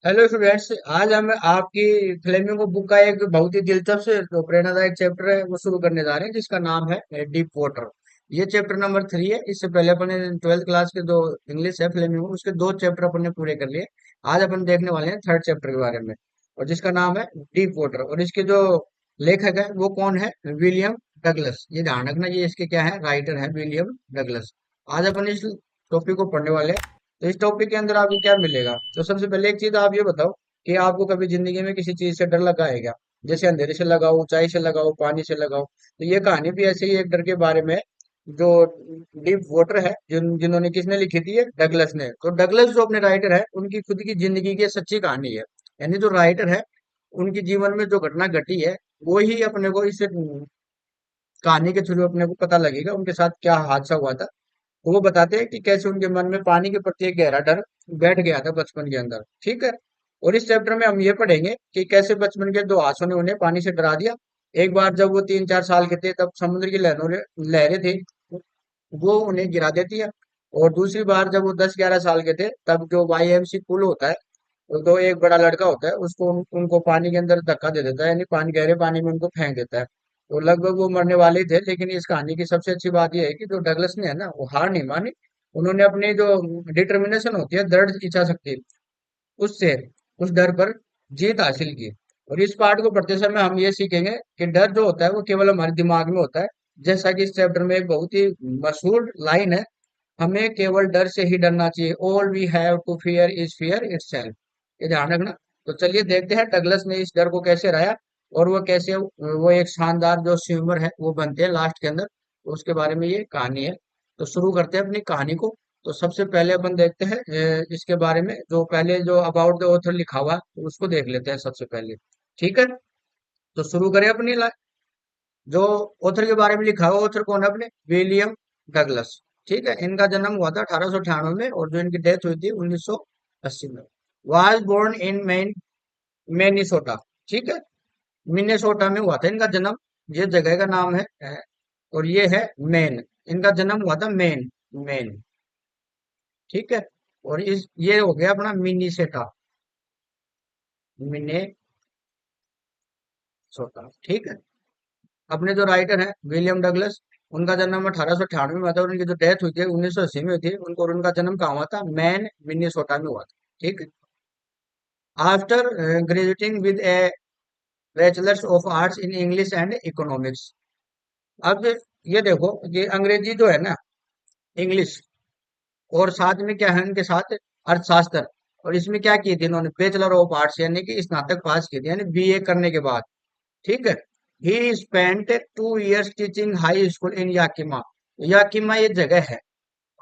Hello students. आज हम आपकी फ्लेमिंगो बुक का एक बहुत ही दिलचस्प जो प्रेरणादायक चैप्टर है वो शुरू करने जा रहे हैं, जिसका नाम है डीप वाटर। ये चैप्टर नंबर 3 है। इससे पहले अपने 12th क्लास के जो इंग्लिश है फ्लेमिंगो, उसके 2 चैप्टर अपन ने पूरे कर लिए। आज अपन देखने वाले हैं थर्ड चैप्टर के बारे में, और जिसका नाम है डीप वाटर। और इसके जो लेखक है वो कौन है? William Douglas. ये ध्यान रखना, ये इसके क्या है, राइटर है विलियम डगलस। आज अपन इस टॉपिक को पढ़ने वाले हैं। तो इस टॉपिक के अंदर आपको क्या मिलेगा? तो सबसे पहले एक चीज आप ये बताओ कि आपको कभी जिंदगी में किसी चीज से डर लगा है क्या? जैसे अंधेरे से लगाओ, ऊंचाई से लगाओ, पानी से लगाओ। तो ये कहानी भी ऐसे ही एक डर के बारे में है, जो डीप वाटर है, जिन्होंने किसने लिखी थी? ये डगलस ने। तो डगलस जो अपने राइटर है, उनकी खुद की जिंदगी की सच्ची कहानी है। यानी जो राइटर है, उनके जीवन में जो घटना घटी है, वो ही अपने को इस कहानी के थ्रू अपने को पता लगेगा उनके साथ क्या हादसा हुआ था। तो वो बताते हैं कि कैसे उनके मन में पानी के प्रति एक गहरा डर बैठ गया था बचपन के अंदर। ठीक है। और इस चैप्टर में हम ये पढ़ेंगे कि कैसे बचपन के दो आंसू ने उन्हें पानी से डरा दिया। एक बार जब वो 3-4 साल के थे, तब समुद्र की लहरें थी, वो उन्हें गिरा देती है। और दूसरी बार जब वो 10-11 साल के थे, तब जो YMC पुल होता है, तो एक बड़ा लड़का होता है, उसको उनको पानी के अंदर धक्का दे देता है, यानी पानी, गहरे पानी में उनको फेंक देता है। तो लगभग वो मरने वाले ही थे, लेकिन इस कहानी की सबसे अच्छी बात यह है कि जो डगलस ने है ना, वो हार नहीं मानी। उन्होंने अपनी जो डिटर्मिनेशन होती है, दृढ़ इच्छा शक्ति, उससे उस डर पर जीत हासिल की। और इस पार्ट को पढ़ते समय हम ये सीखेंगे कि डर जो होता है वो केवल हमारे दिमाग में होता है। जैसा कि इस चैप्टर में एक बहुत ही मशहूर लाइन है, हमें केवल डर से ही डरना चाहिए। All we have to fear is fear itself. ये ध्यान रखना। तो चलिए देखते हैं डगलस ने इस डर को कैसे हराया, और वो कैसे वो एक शानदार जो स्विमर है वो बनते हैं लास्ट के अंदर। तो उसके बारे में ये कहानी है। तो शुरू करते हैं अपनी कहानी को। तो सबसे पहले अपन देखते हैं इसके बारे में, जो पहले जो अबाउट द ऑथर लिखा हुआ है, तो उसको देख लेते हैं सबसे पहले। ठीक है। तो शुरू करें अपनी जो ऑथर के बारे में लिखा हुआ, ऑथर कौन है अपने? William Douglas. ठीक है। इनका जन्म हुआ था 1898 में, और जो इनकी डेथ हुई थी 1980 में। Was born in Minnesota. ठीक है। मिनेसोटा में हुआ था इनका जन्म। ये जगह का नाम है और ये है मेन। इनका जन्म हुआ था मेन, मेन। ठीक है। और इस ये हो गया अपना मिनीसेटा, मिनेसोटा। ठीक है। अपने जो राइटर हैं विलियम डगलस, उनका जन्म 1898 में हुआ था, और उनकी जो डेथ हुई थी 1980 में हुई थी उनको। और उनका जन्म कहाँ हुआ था? मैन, मिनेसोटा में हुआ था। ठीक है। After graduating with A bachelors of arts in English and economics. अब ये देखो कि अंग्रेजी जो है ना, इंग्लिश, और साथ में क्या है उनके साथ? अर्थशास्त्र। और इसमें क्या किए थे इन्होंने? बैचलर ऑफ आर्ट्स, यानी कि स्नातक पास किए थे, यानी BA करने के बाद। ठीक है। ही spent 2 years teaching high school इन याकिमा। याकिमा ये जगह है।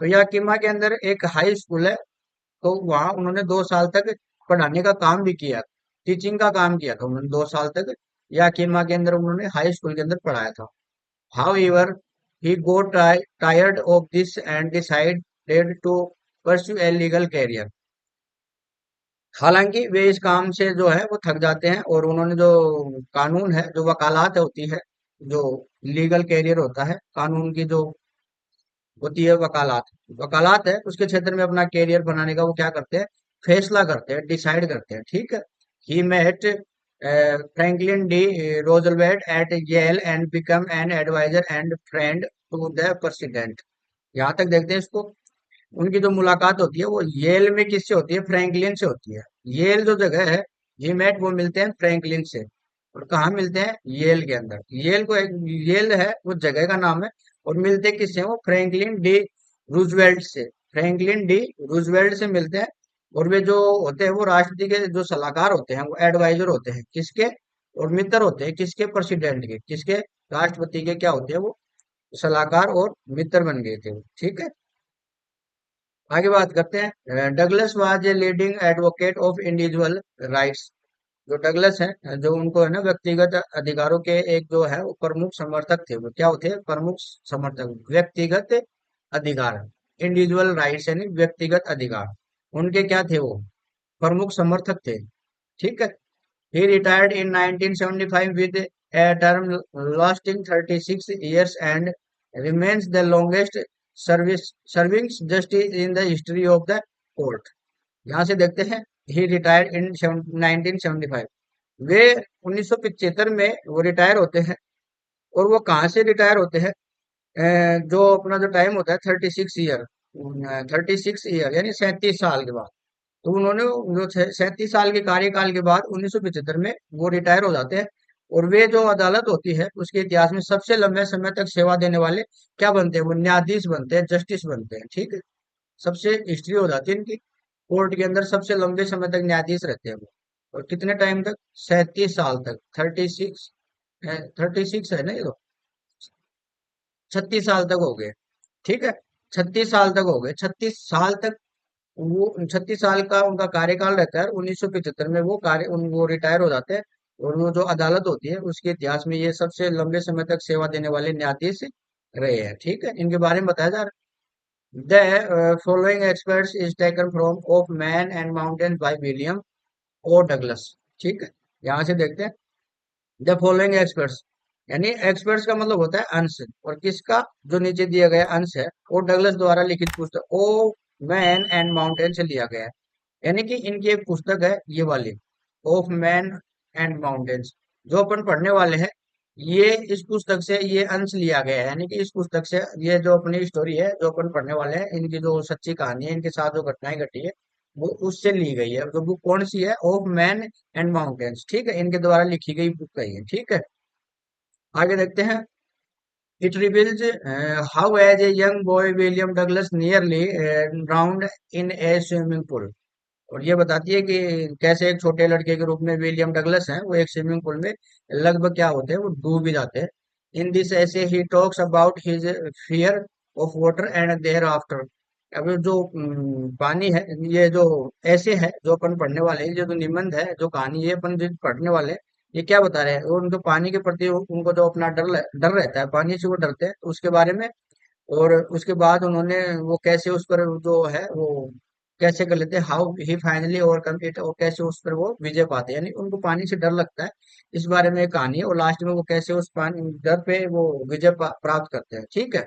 तो याकिमा के अंदर एक हाई स्कूल है। तो वहां उन्होंने 2 साल तक पढ़ाने का काम भी किया, टीचिंग का काम किया था उन्होंने 2 साल तक। याकिमा के अंदर उन्होंने हाई स्कूल के अंदर पढ़ाया था। However, he got tired of this and decided to pursue a legal career. हालांकि वे इस काम से जो है वो थक जाते हैं, और उन्होंने जो कानून है, जो वकालत होती है, जो लीगल कैरियर होता है, कानून की जो होती है वकालत, वकालत है, उसके क्षेत्र में अपना कैरियर बनाने का वो क्या करते हैं? फैसला करते हैं, डिसाइड करते हैं। ठीक है। He met Franklin D Roosevelt at Yale and become an adviser and friend to the president. यहाँ तक देखते हैं इसको। उनकी जो मुलाकात होती है वो येल में किससे होती है? फ्रैंकलिन से होती है। येल जो जगह है, ही मेट, वो मिलते हैं फ्रैंकलिन से। और कहाँ मिलते हैं? येल के अंदर। येल को एक, येल है वो जगह का नाम है। और मिलते किससे? वो फ्रैंकलिन डी रूजवेल्ट से। फ्रैंकलिन डी रूजवेल्ट से मिलते हैं। और वे जो होते हैं वो राष्ट्रपति के जो सलाहकार होते हैं, वो एडवाइजर होते हैं किसके? और मित्र होते हैं किसके? प्रेसिडेंट के। किसके? राष्ट्रपति के क्या होते हैं वो? सलाहकार और मित्र बन गए थे वो। ठीक है। आगे बात करते हैं। Douglas was a leading advocate of individual rights. जो डगलस है, जो उनको है ना व्यक्तिगत अधिकारों के एक जो है वो प्रमुख समर्थक थे। वो क्या होते हैं? प्रमुख समर्थक, व्यक्तिगत अधिकार, इंडिविजुअल राइट्स यानी व्यक्तिगत अधिकार। उनके क्या थे वो? प्रमुख समर्थक थे। ठीक है। He retired in 1975 with a term lasting 36 years and remains the longest serving justice in the history of the court. यहाँ से देखते हैं ही रिटायर्ड इन 1975। वे 1975 में वो रिटायर होते हैं। और वो कहाँ से रिटायर होते हैं? जो अपना जो टाइम होता है 36 ईयर, 36 ईयर यानी 37 साल के बाद। तो उन्होंने जो 37 साल के कार्यकाल के बाद 1975 में वो रिटायर हो जाते हैं। और वे जो अदालत होती है उसके इतिहास में सबसे लंबे समय तक सेवा देने वाले क्या बनते हैं? वो न्यायाधीश बनते हैं, जस्टिस बनते हैं। ठीक है, सबसे हिस्ट्री हो जाती है इनकी। कोर्ट के अंदर सबसे लंबे समय तक न्यायाधीश रहते हैं वो। और कितने टाइम तक? 37 साल तक। 36, 36 है ना ये तो, 36 साल तक हो गए। ठीक है, 36 साल तक हो गए, 36 साल तक। वो 36 साल का उनका कार्यकाल रहता है। 1975 में वो रिटायर हो जाते हैं। और वो जो अदालत होती है उसके इतिहास में ये सबसे लंबे समय तक सेवा देने वाले न्यायाधीश रहे हैं। ठीक है, इनके बारे में बताया जा रहा है। The following experts is taken from of man and mountain by William O Douglas. ठीक है, यहाँ से देखते हैं। द फॉलोइंग एक्सपर्ट्स यानी एक्सपर्ट्स का मतलब होता है अंश। और किसका? जो नीचे दिया गया अंश है वो डगलस द्वारा लिखित पुस्तक ओ मैन एंड माउंटेन से लिया गया है। यानी कि इनकी एक पुस्तक है ये वाली, ऑफ मैन एंड माउंटेन्स, जो अपन पढ़ने वाले हैं। ये इस पुस्तक से ये अंश लिया गया है। यानी कि इस पुस्तक से ये जो अपनी स्टोरी है जो अपन पढ़ने वाले हैं, इनकी जो सच्ची कहानी है, इनके साथ जो घटनाएं घटी है, वो उससे ली गई है। तो बुक कौन सी है? Of man and mountains. ठीक है, इनके द्वारा लिखी गई बुक है ये। ठीक है, आगे देखते हैं। It reveals how as a young boy William Douglas nearly drowned in a swimming pool. और ये बताती है कि कैसे एक छोटे लड़के के रूप में विलियम डगलस हैं, वो एक स्विमिंग पूल में लगभग क्या होते हैं, वो डूब ही जाते हैं। In this essay he talks about his fear of water and thereafter. अब ये जो पानी है, ये जो ऐसे है जो अपन पढ़ने वाले हैं, ये जो निबंध है, जो कहानी ये अपन जो पढ़ने वाले हैं, ये क्या बता रहे हैं? और उनको पानी के प्रति उनको जो अपना डर रहता है, पानी से वो डरते हैं, तो उसके बारे में। और उसके बाद उन्होंने वो कैसे उस पर जो है वो कैसे कर लेते हैं, how he finally overcome it, और कैसे उस पर वो विजय पाते हैं। यानी उनको पानी से डर लगता है, इस बारे में एक कहानी है। और लास्ट में वो कैसे उस पानी डर पे वो विजय प्राप्त करते हैं। ठीक है,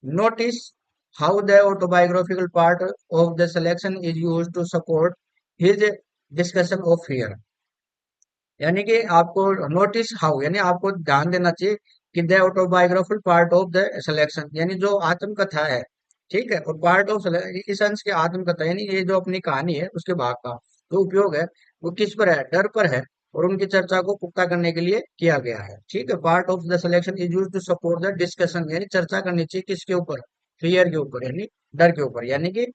notice how the autobiographical part of the selection is use to support his discussion of fear. यानी कि आपको नोटिस हाउ यानी आपको ध्यान देना चाहिए कि the autobiographical part of the selection यानी जो आत्मकथा है। ठीक है, और पार्ट ऑफ इस अंश के आत्मकथा यानी ये जो अपनी कहानी है उसके भाग का जो उपयोग है वो किस पर है? डर पर है। और उनकी चर्चा को पुख्ता करने के लिए किया गया है। ठीक है, part of the selection is use to support the discussion यानी चर्चा करनी चाहिए किसके ऊपर? फियर के ऊपर यानी डर के ऊपर। यानी कि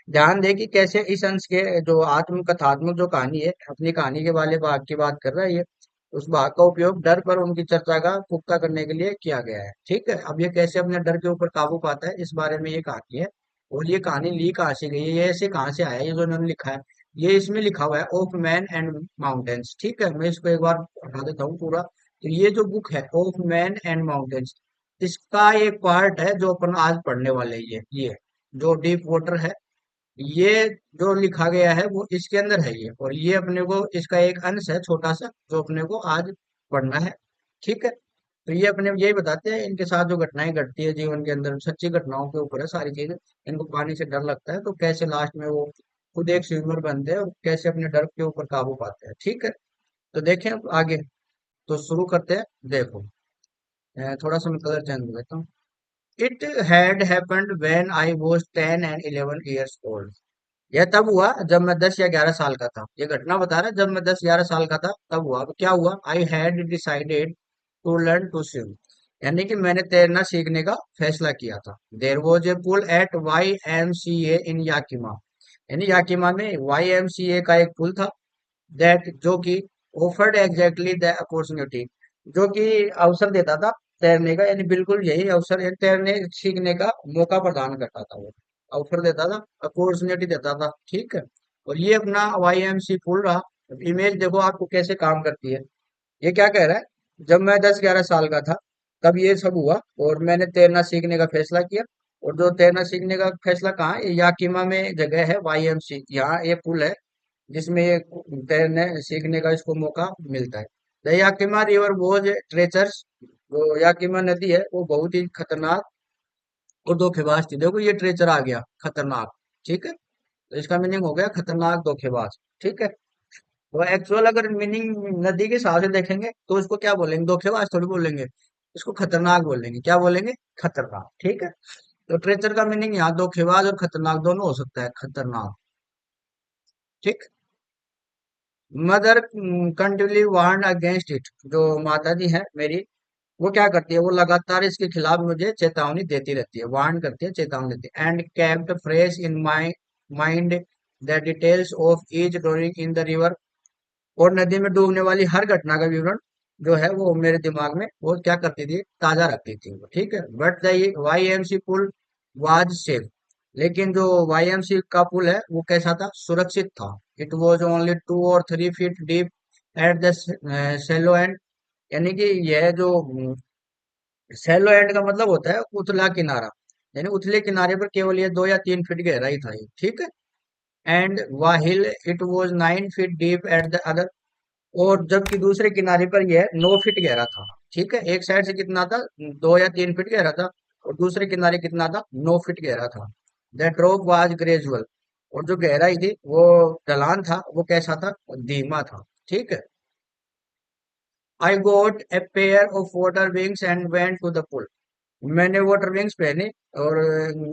ध्यान दें कि कैसे इस अंश के जो आत्मकथात्मक जो कहानी है, अपनी कहानी के वाले भाग की बात कर रहा है ये, उस भाग का उपयोग डर पर उनकी चर्चा का पुख्ता करने के लिए किया गया है। ठीक है, अब ये कैसे अपने डर के ऊपर काबू पाता है, इस बारे में ये कहानी है। और ये कहानी ली कहाँ से गई है, ये ऐसे कहाँ से आया है, ये जो इन्होंने लिखा है, ये इसमें लिखा हुआ है ऑफ मैन एंड माउंटेन्स। ठीक है, मैं इसको एक बार पढ़ा देता हूँ पूरा। तो ये जो बुक है ऑफ मैन एंड माउंटेन्स, इसका एक पार्ट है जो अपन आज पढ़ने वाले हैं। ये जो डीप वाटर है, ये जो लिखा गया है वो इसके अंदर है ये। और ये अपने को इसका एक अंश है छोटा सा जो अपने को आज पढ़ना है। ठीक है, तो ये अपने यही बताते हैं इनके साथ जो घटनाएं घटती है जीवन के अंदर, सच्ची घटनाओं के ऊपर है सारी चीजें। इनको पानी से डर लगता है तो कैसे लास्ट में वो खुद एक स्विमर बनते हैं और कैसे अपने डर के ऊपर काबू पाते हैं। ठीक है, तो देखें अब आगे। तो शुरू करते हैं। देखो, थोड़ा सा मैं कलर चेंज कर देता हूँ। It had happened when I was 10 and 11 years old। यह तब हुआ जब मैं 10 या 11 साल का था। ये घटना बता रहा है जब मैं 10 11 साल का था तब हुआ। अब क्या हुआ? I had decided to learn to swim. यानी कि मैंने तैरना सीखने का फैसला किया था। There was a pool at YMCA in Yakima. यानी याकिमा में YMCA का एक पुल था। दैट जो कि ऑफर्ड एग्जैक्टली द अपॉर्चुनिटी, जो कि अवसर देता था तैरने का। यानी बिल्कुल यही अवसर है, तैरने सीखने का मौका प्रदान करता था वो, अवसर देता था, अपॉर्चुनिटी देता था। ठीक है, और ये अपना YMC पुल रहा। इमेज देखो आपको कैसे काम करती है। ये क्या कह रहा है? जब मैं 10 11 साल का था तब ये सब हुआ और मैंने तैरना सीखने का फैसला किया। और जो तैरना सीखने का फैसला कहाँ है? ये याकिमा में जगह है YMC, यहाँ ये पुल है जिसमें ये तैरने सीखने का इसको मौका मिलता है। The Yakima river was treacherous. जो याकिमा नदी है वो बहुत ही खतरनाक और धोखेबाज थी। देखो ये ट्रेचर आ गया, खतरनाक। ठीक है, तो इसका मीनिंग हो गया खतरनाक धोखेबाज। ठीक है। वो एक्चुअल अगर मीनिंग नदी के हिसाब से देखेंगे तो इसको क्या बोलेंगे, धोखेबाज थोड़ी बोलेंगे, इसको खतरनाक बोलेंगे। क्या बोलेंगे? खतरनाक। ठीक है। तो ट्रेचर का मीनिंग यहाँ धोखेबाज और खतरनाक दोनों हो सकता है, खतरनाक। ठीक। Mother continuously warn against it, जो माता जी है मेरी, वो क्या करती है, वो लगातार इसके खिलाफ मुझे चेतावनी देती रहती है, वार्न करती है, चेतावनी देती है। And kept fresh in my mind the details of each drawing in the river, और नदी में डूबने वाली हर घटना का विवरण जो है वो मेरे दिमाग में वो क्या करती थी, ताजा रखती थी वो। ठीक है। But the YMC pool was safe, लेकिन जो YMC का पुल है वो कैसा था, सुरक्षित था। इट वॉज ओनली 2 और 3 feet deep at the shallow end, यानी कि यह जो सेलो एंड का मतलब होता है उतला किनारा, यानी उतले किनारे पर केवल ये 2 या 3 फीट गहरा ही था ये। ठीक है। And वाहिल it was 9 feet deep at the other, और जबकि दूसरे किनारे पर यह 9 फीट गहरा था। ठीक है। एक साइड से कितना था, 2 या 3 फीट गहरा था, और दूसरे किनारे कितना था, 9 फीट गहरा था। द ड्रॉप वाज ग्रेजुअल, और जो गहराई थी वो ढलान था वो कैसा था, धीमा था। ठीक है। I got a pair of water wings and went to the pool, मैंने वाटर विंग्स पहने, और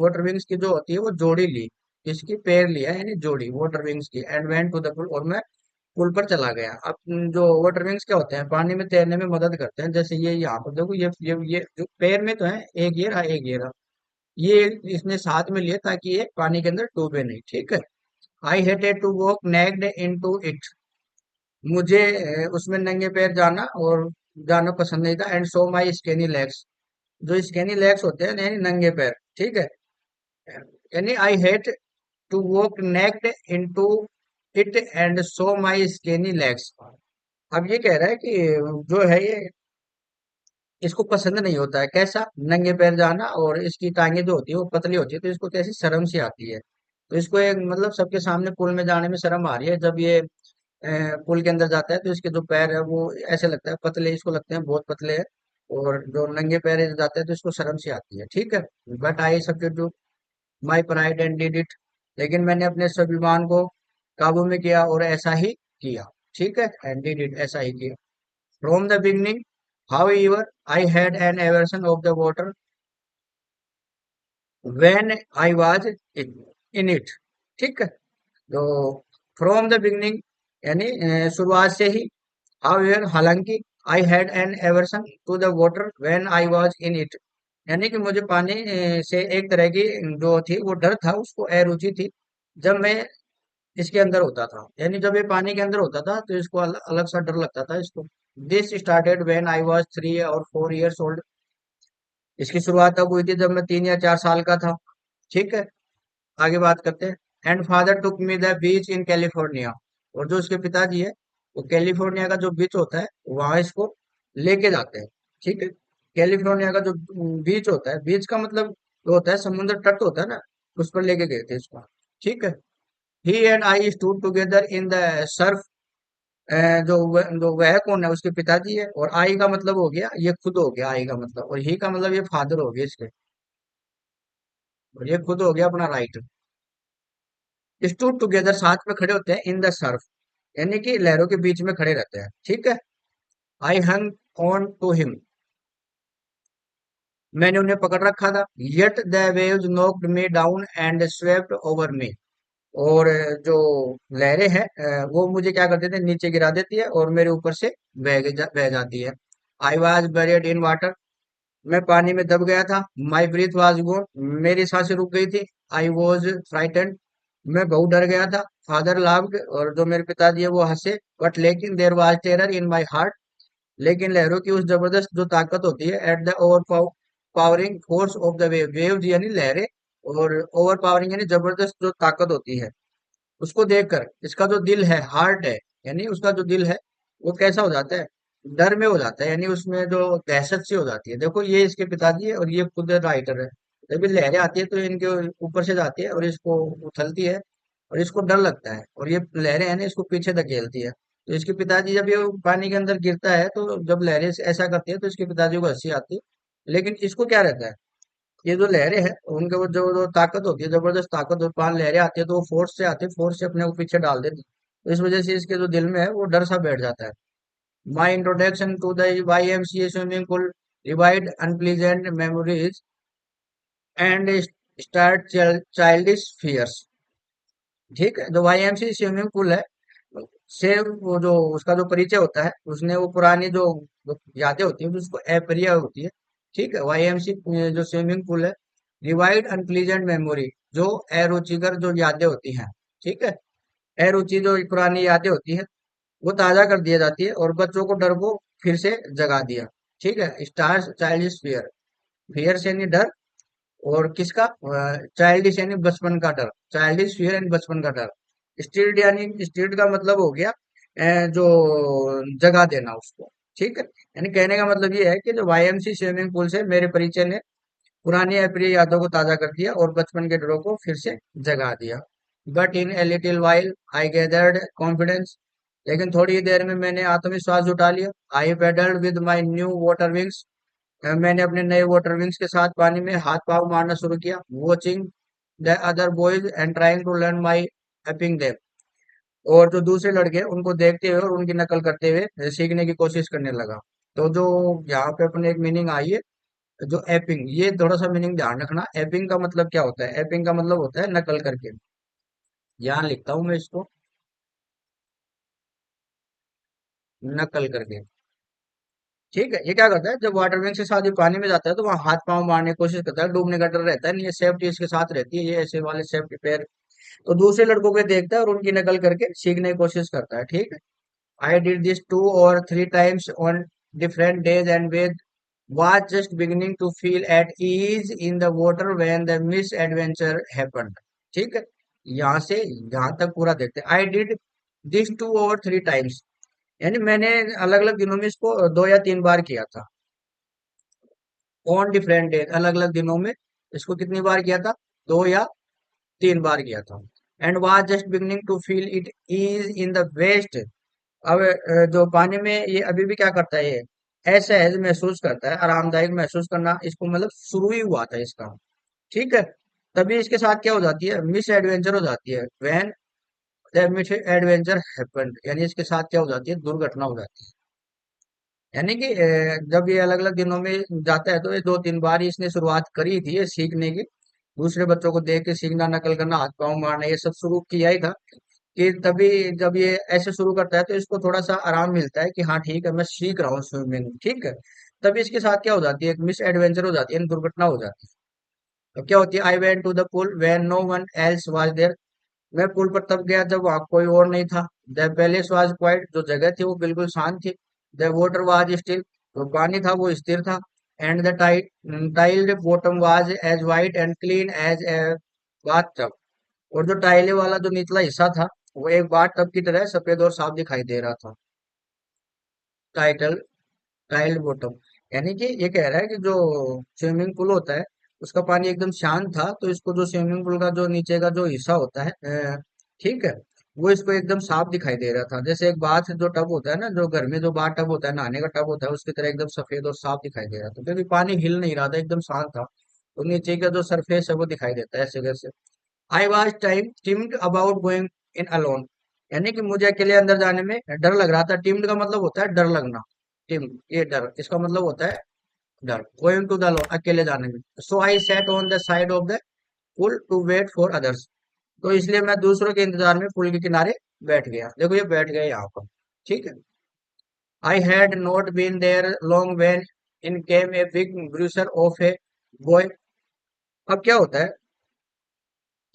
वाटर विंग्स की जो होती है वो जोड़ी ली, इसकी पेयर लिया, यानी जोड़ी वाटर विंग्स की। And went to the pool, और मैं पुल पर चला गया। अब जो वाटर विंग्स क्या होते हैं, पानी में तैरने में मदद करते हैं। जैसे ये यहाँ पर देखो, ये जो पैर में तो है, एक ये रहा, एक ये रहा, ये इसने साथ में लिया ताकि ये पानी के अंदर डूबे नहीं। ठीक है। I hated to walk naked into it, मुझे उसमें नंगे पैर जाना और जाना पसंद नहीं था। And show my skinny legs, जो स्केनी लेग्स होते हैं यानी नंगे पैर। ठीक है। यानी I hate to walk naked into it and show my skinny legs. अब ये कह रहा है कि जो है ये इसको पसंद नहीं होता है, कैसा, नंगे पैर जाना, और इसकी टांगे जो होती है वो पतली होती है, तो इसको कैसी शर्म सी आती है। तो इसको एक मतलब सबके सामने पुल में जाने में शर्म आ रही है। जब ये पुल के अंदर जाता है तो इसके जो पैर है वो ऐसे लगता है पतले, इसको लगते हैं बहुत पतले है, और जो नंगे पैर है जाते हैं तो इसको शर्म सी आती है। ठीक है। But I substitute my pride and did it, लेकिन मैंने अपने स्वाभिमान को काबू में किया और ऐसा ही किया। ठीक है। एंड डिड इट, ऐसा ही किया। From the beginning however I had an aversion of the water when I was in it। ठीक है। तो फ्रॉम द बिगनिंग यानी शुरुआत से ही, however हालांकि, I had an aversion to the water when I was in it, यानी कि मुझे पानी से एक तरह की जो थी वो डर था, उसको अरुचि थी जब मैं इसके अंदर होता था, यानी जब ये पानी के अंदर होता था तो इसको अलग सा डर लगता था इसको। This started when I was 3 और 4 इयर्स ओल्ड, इसकी शुरुआत तब हुई थी जब मैं 3 या 4 साल का था। ठीक है। आगे बात करते हैं। And father took me the beach in California, और जो उसके पिताजी है वो कैलिफोर्निया का जो बीच होता है वहां इसको लेके जाते हैं। ठीक है। कैलिफोर्निया का जो बीच होता है, बीच का मतलब जो होता है समुद्र तट होता है ना, उस पर लेके गए थे इसको। ठीक है। He and I stood together in the surf, जो वह कौन है, उसके पिताजी है, और आई का मतलब हो गया ये खुद हो गया, आई का मतलब, और ही का मतलब ये फादर हो गया इसके, और ये खुद हो गया अपना राइट। स्टूड टुगेदर साथ में खड़े होते हैं, इन द सर्फ यानी कि लहरों के बीच में खड़े रहते हैं। ठीक है। आई हंग ऑन टू हिम, मैंने उन्हें पकड़ रखा था। Yet the waves knocked me down and swept over me, और जो लहरें हैं वो मुझे क्या कर देते हैं, नीचे गिरा देती है और मेरे ऊपर से बह जाती है। आई वॉज बेरियड इन वाटर, मैं पानी में दब गया था। माई ब्रीथ वॉज गॉन, मेरी सांसें रुक गई थी। आई वॉज फ्राइटेंड, मैं बहुत डर गया था। फादर लाफ्ड, और जो मेरे पिताजी है वो हंसे। बट लेकिन there was terror in my heart, लेकिन लहरों की उस जबरदस्त जो ताकत होती है, at the overpowering force of the wave, wave यानी लहरें, और ओवर पावरिंग यानी जबरदस्त जो ताकत होती है, उसको देखकर इसका जो दिल है, हार्ट है, यानी उसका जो दिल है वो कैसा हो जाता है, डर में हो जाता है, यानी उसमें जो दहशत सी हो जाती है। देखो ये इसके पिताजी है और ये खुद राइटर है। जब ये लहरें आती है तो इनके ऊपर से जाती है और इसको उछलती है, और इसको डर लगता है, और ये लहरें है ना इसको पीछे धकेलती है। तो इसके पिताजी जब ये पानी के अंदर गिरता है तो जब लहरें ऐसा करती है तो इसके पिताजी को हंसी आती है, लेकिन इसको क्या रहता है, ये जो लहरें हैं उनके वो जो ताकत होती है, जबरदस्त ताकत, और पान लहरें आती है तो वो फोर्स से आती है, फोर्स से अपने को पीछे डाल देती है, तो इस वजह से इसके जो दिल में है वो डर सा बैठ जाता है। My introduction to the YMCA swimming pool revived unpleasant memories and start childish fears. ठीक है, जो YMCA स्विमिंग पूल है से वो जो उसका जो परिचय होता है, उसने वो पुरानी जो यादें होती है उसको अप्रिय होती है। ठीक है, YMCA जो स्विमिंग पूल है रिवाइड अनप्लीजेंट मेमोरी, जो अरुचिकर जो यादें होती हैं, ठीक है, अरुचि जो पुरानी यादें होती हैं वो ताजा कर दिया जाती है, और बच्चों को डर को फिर से जगा दिया। ठीक है, स्टार्स चाइल्डिश फियर, फियर से नहीं डर, और किसका, चाइल्डिश यानी बचपन का डर, चाइल्डिश फियर यानी बचपन का डर। स्टिल्ड यानी स्टिल्ड का मतलब हो गया जो जगा देना उसको। ठीक है, यानी कहने का मतलब ये है कि जो YMCA स्विमिंग पूल से मेरे परिचय ने पुरानी अप्रिय यादों को ताजा कर दिया और बचपन के डरों को फिर से जगा दिया। But in a little while I gathered confidence, लेकिन थोड़ी ही देर में मैंने आत्मविश्वास जुटा लिया। I paddled with my new water wings, मैंने अपने नए वाटर विंग्स के साथ पानी में हाथ पाँव मारना शुरू किया। Watching the other boys and trying to learn my aping them, और जो दूसरे लड़के हैं, उनको देखते हुए और उनकी नकल करते हुए सीखने की कोशिश करने लगा। तो जो यहाँ पे अपने एक मीनिंग आई है, जो एपिंग, ये थोड़ा सा मीनिंग ध्यान रखना। एपिंग का मतलब क्या होता है? एपिंग का मतलब होता है नकल करके। यहाँ लिखता हूँ मैं इसको, नकल करके। ठीक है, ये क्या करता है, जब वाटर विंग से साथ ही पानी में जाता है तो वहाँ हाथ पांव मारने की कोशिश करता है, डूबने का डर रहता है नहीं, ये सेफ्टी इसके साथ रहती है, ये ऐसे वाले सेफ्टी पैर। तो दूसरे लड़कों को देखता है और उनकी नकल करके सीखने की कोशिश करता है। ठीक है, I did this 2 or 3 times on different days and with was just beginning to feel at ease in the water when the misadventure happened। ठीक है, यहाँ से यहाँ तक पूरा देखते हैं। I did this 2 or 3 times, यानी मैंने अलग अलग दिनों में इसको 2 या 3 बार किया था। ऑन डिफरेंट डेज, अलग अलग दिनों में इसको कितनी बार किया था? 2 या 3 बार किया था। And was just beginning to feel it is in the west, अब जो पानी में ये अभी भी क्या करता है, ये असहज महसूस करता है, आरामदायक महसूस करना इसको मतलब शुरू ही हुआ था इसका। ठीक है, तभी इसके साथ क्या हो जाती है, मिस एडवेंचर हो जाती है। When the miss adventure happened, यानी इसके साथ क्या हो जाती है, दुर्घटना हो जाती है। यानी कि जब ये अलग अलग दिनों में जाता है तो ये 2 3 बार ही इसने शुरुआत करी थी ये सीखने की, दूसरे बच्चों को देख के सीखना, नकल करना, हाथ पाँव मारना, ये सब शुरू किया ही था। कि तभी जब ये ऐसे शुरू करता है तो इसको थोड़ा सा आराम मिलता है कि हाँ ठीक है, मैं सीख रहा हूँ स्विमिंग। ठीक है, तभी इसके साथ क्या हो जाती है, एक मिस एडवेंचर हो जाती है, दुर्घटना हो जाती है। अब क्या होती है, I went to the pool when no one else was there, मैं पुल पर तब गया जब वहां कोई और नहीं था। द पैलेस वाज क्वाइट, जो जगह थी वो बिल्कुल शांत थी। द वाटर वाज स्टिल, जो पानी था वो स्थिर था। And the tiled bottom was as white and clean as a bath, और जो टाइले वाला जो निचला हिस्सा था वो एक बाथ टब की तरह सफेद और साफ दिखाई दे रहा था। टाइटल टाइल्ड बॉटम, यानी कि ये कह रहा है कि जो स्विमिंग पूल होता है उसका पानी एकदम शांत था, तो इसको जो स्विमिंग पूल का जो नीचे का जो हिस्सा होता है, ठीक है, वो इसको एकदम साफ दिखाई दे रहा था, जैसे एक बाथ जो टब होता है ना, जो घर में जो बाथ टब होता है, नहाने का टब होता है, उसकी तरह एकदम सफेद और साफ दिखाई दे रहा था, क्योंकि पानी हिल नहीं रहा था, एकदम शांत था। तो नीचे का जो सरफेस है वो दिखाई देता है ऐसे वैसे। I was timid about going in alone, यानी कि मुझे अकेले अंदर जाने में डर लग रहा था। टिम्ड का मतलब होता है डर लगना, टिम्ड ये डर, इसका मतलब होता है डर। गोइंग टू द अलोन, अकेले जाने में। So I sat on the side of the pool to wait for others, तो इसलिए मैं दूसरों के इंतजार में पुल के किनारे बैठ गया। देखो ये बैठ गया यहाँ पर। ठीक है, I had not been there long when in came a big bruiser of a boy. अब क्या होता है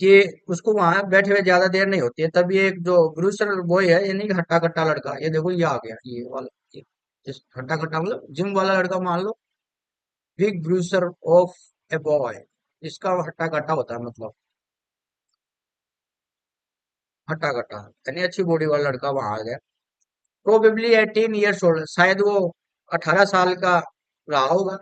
कि उसको वहां बैठे हुए ज्यादा देर नहीं होती है, तभी एक जो ब्रूसर बॉय है, यानी कि हट्टा कट्टा लड़का, ये देखो ये आ गया, ये वाला, ये इस हट्टा कट्टा मतलब जिम वाला लड़का मान लो, big bruiser of a boy, इसका हट्टा कट्टा होता है मतलब, हट्टा कट्टा यानी अच्छी बॉडी वाला लड़का वहां आ गया। प्रोबेबली 18 ईयर्स ओल्ड, शायद वो 18 साल का रहा होगा।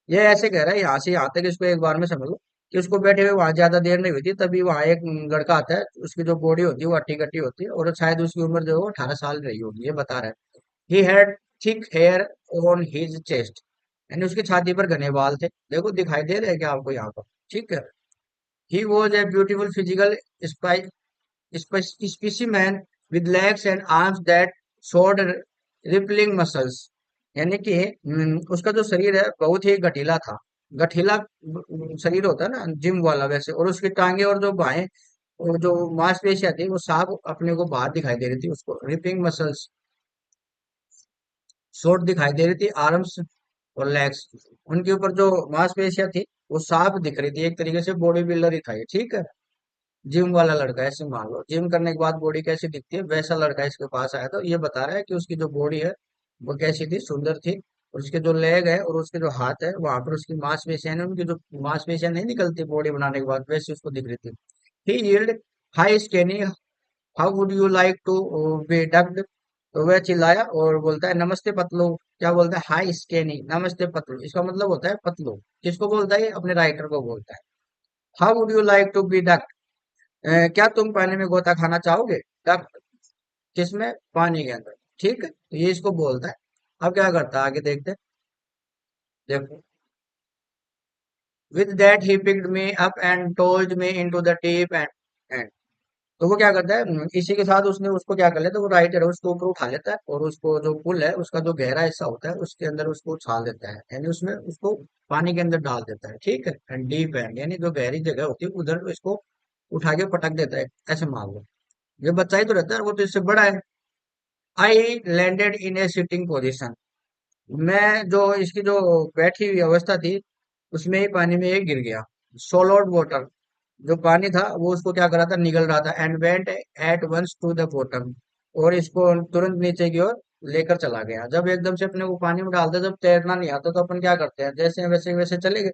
ये ऐसे कह रहा है यहाँ से यहाँ तक, इसको एक बार में समझ लो कि उसको बैठे हुए वहां ज्यादा देर नहीं हुई थी, तभी वहां एक लड़का आता है, उसकी जो बॉडी होती है वो अट्टी कट्टी होती है, और शायद उसकी उम्र जो है वो 18 साल रही होगी, ये बता रहा है। He had thick hair on his chest, यानी उसकी छाती पर घने बाल थे। देखो दिखाई दे रहे हैं क्या आपको यहाँ पर? ठीक है। He was a beautiful physical specimen with legs and arms that showed rippling muscles. यानी कि उसका जो शरीर है बहुत ही गठीला था। गठीला शरीर होता है ना जिम वाला वैसे, और उसकी टांगे और जो बाहें और जो मांसपेशियां थी वो साफ अपने को बाहर दिखाई दे रही थी, उसको रिपिंग मसल्स शॉर्ट दिखाई दे रही थी, आर्म्स और लेग्स। उनके ऊपर जो मांसपेशियां थी वो साफ दिख रही थी, एक तरीके से बॉडी बिल्डर ही था ये। ठीक है। जिम वाला लड़का, ऐसे मान लो जिम करने के बाद बॉडी कैसी दिखती है, वैसा लड़का इसके पास आया। तो ये बता रहा है कि उसकी जो बॉडी है वो कैसी थी, सुंदर थी। और उसके जो लेग है और उसके जो हाथ है वहां पर उसकी मांसपेशियां है, उनकी जो मांसपेशियां नहीं निकलती बॉडी बनाने के बाद, वैसी उसको दिख रही थी। He yelled hi skinny, how would you like to be ducked. तो वह चिल्लाया और बोलता है नमस्ते पतलू। क्या बोलता है? हाई स्केनी, नमस्ते पतलू, इसका मतलब होता है पतलू। किसको बोलता है? ये अपने राइटर को बोलता है। How would you like to be ducked, क्या तुम पानी में गोता खाना चाहोगे? डक्ड किसमें? पानी के अंदर। ठीक है, तो ये इसको बोलता है। अब क्या करता है आगे देखते हैं। देखो, with that he picked me up and told me into the deep and. तो वो क्या करता है, इसी के साथ उसने उसको क्या कर लेता है, वो राइटर है उसको ऊपर उठा लेता है और उसको जो पुल है उसका जो गहरा हिस्सा होता है उसके अंदर उसको उछाल देता है, यानी उसमें उसको पानी के अंदर डाल देता है। ठीक है। एंड डीप एंड यानी जो गहरी जगह होती है उधर इसको उठा के पटक देता है, ऐसे मान लो। ये बच्चा ही तो रहता है, वो तो इससे बड़ा है। I landed in A sitting position. मैं जो इसकी जो बैठी हुई अवस्था थी उसमें ही पानी में ये गिर गया। सोलोड वाटर, जो पानी था वो उसको क्या कर रहा था, निगल रहा था। And went at once to the bottom, और इसको तुरंत नीचे की ओर लेकर चला गया। जब एकदम से अपने को पानी में डालते, जब तैरना नहीं आता तो अपन क्या करते हैं, जैसे हैं वैसे वैसे चले गए।